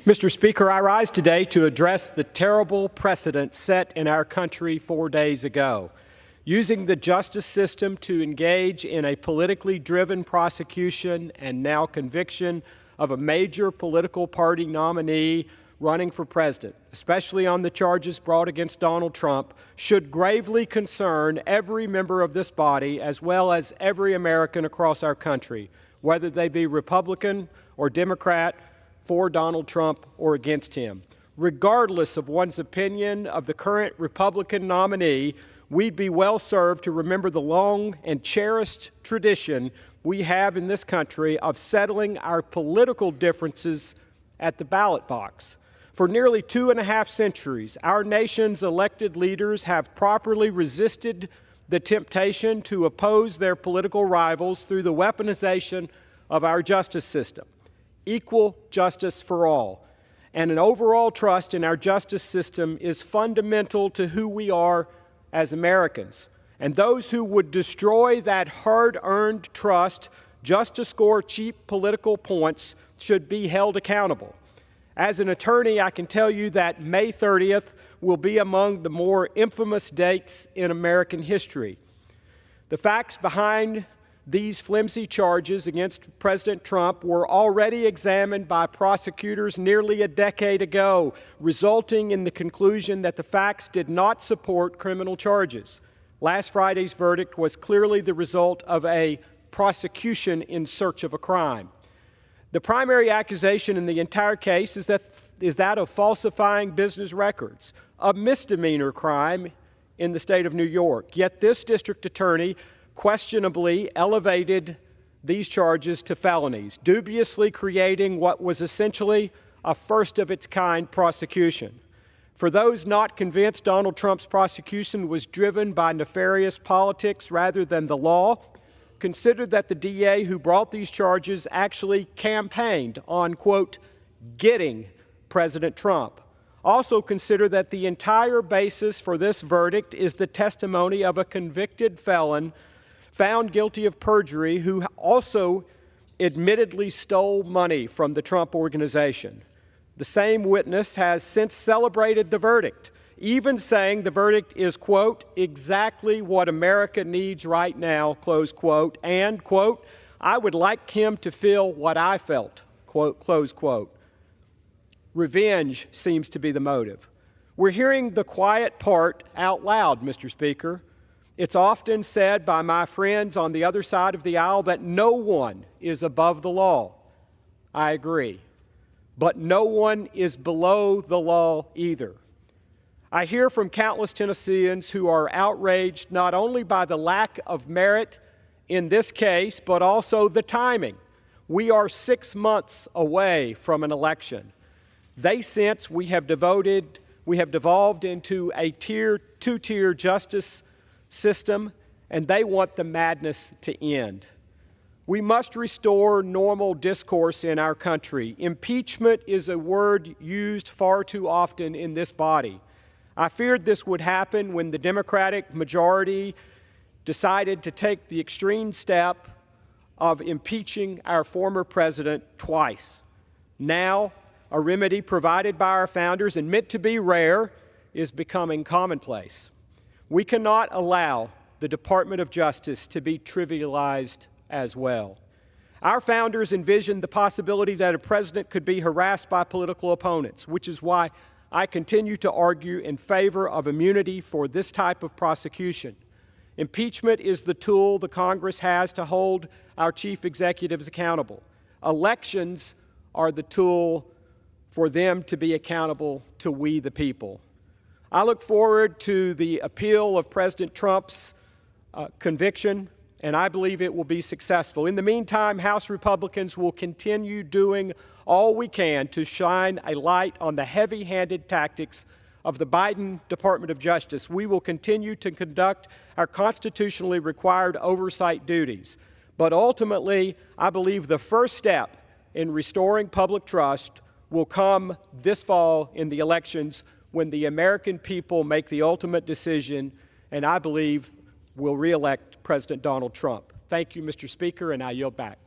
Mr. Speaker, I rise today to address the terrible precedent set in our country 4 days ago. Using the justice system to engage in a politically driven prosecution and now conviction of a major political party nominee running for president, especially on the charges brought against Donald Trump, should gravely concern every member of this body as well as every American across our country, whether they be Republican or Democrat, for Donald Trump or against him. Regardless of one's opinion of the current Republican nominee, we'd be well served to remember the long and cherished tradition we have in this country of settling our political differences at the ballot box. For nearly 2.5 centuries, our nation's elected leaders have properly resisted the temptation to oppose their political rivals through the weaponization of our justice system. Equal justice for all, and an overall trust in our justice system is fundamental to who we are as Americans. And those who would destroy that hard-earned trust just to score cheap political points should be held accountable. As an attorney, I can tell you that May 30th will be among the more infamous dates in American history. The facts behind these flimsy charges against President Trump were already examined by prosecutors nearly a decade ago, resulting in the conclusion that the facts did not support criminal charges. Last Friday's verdict was clearly the result of a prosecution in search of a crime. The primary accusation in the entire case is that of falsifying business records, a misdemeanor crime in the state of New York. Yet this district attorney questionably elevated these charges to felonies, dubiously creating what was essentially a first-of-its-kind prosecution. For those not convinced Donald Trump's prosecution was driven by nefarious politics rather than the law, consider that the DA who brought these charges actually campaigned on, quote, getting President Trump. Also consider that the entire basis for this verdict is the testimony of a convicted felon found guilty of perjury who also admittedly stole money from the Trump Organization. The same witness has since celebrated the verdict, even saying the verdict is, quote, exactly what America needs right now, close quote, and, quote, I would like him to feel what I felt, quote, close quote. Revenge seems to be the motive. We're hearing the quiet part out loud, Mr. Speaker. It's often said by my friends on the other side of the aisle that no one is above the law. I agree. But no one is below the law either. I hear from countless Tennesseans who are outraged not only by the lack of merit in this case, but also the timing. We are 6 months away from an election. They sense we have devolved into a two-tier justice system, and they want the madness to end. We must restore normal discourse in our country. Impeachment is a word used far too often in this body. I feared this would happen when the Democratic majority decided to take the extreme step of impeaching our former president twice. Now, a remedy provided by our founders and meant to be rare is becoming commonplace. We cannot allow the Department of Justice to be trivialized as well. Our founders envisioned the possibility that a president could be harassed by political opponents, which is why I continue to argue in favor of immunity for this type of prosecution. Impeachment is the tool the Congress has to hold our chief executives accountable. Elections are the tool for them to be accountable to we the people. I look forward to the appeal of President Trump's conviction, and I believe it will be successful. In the meantime, House Republicans will continue doing all we can to shine a light on the heavy-handed tactics of the Biden Department of Justice. We will continue to conduct our constitutionally required oversight duties. But ultimately, I believe the first step in restoring public trust will come this fall in the elections when the American people make the ultimate decision, and I believe will re-elect President Donald Trump. Thank you, Mr. Speaker, and I yield back.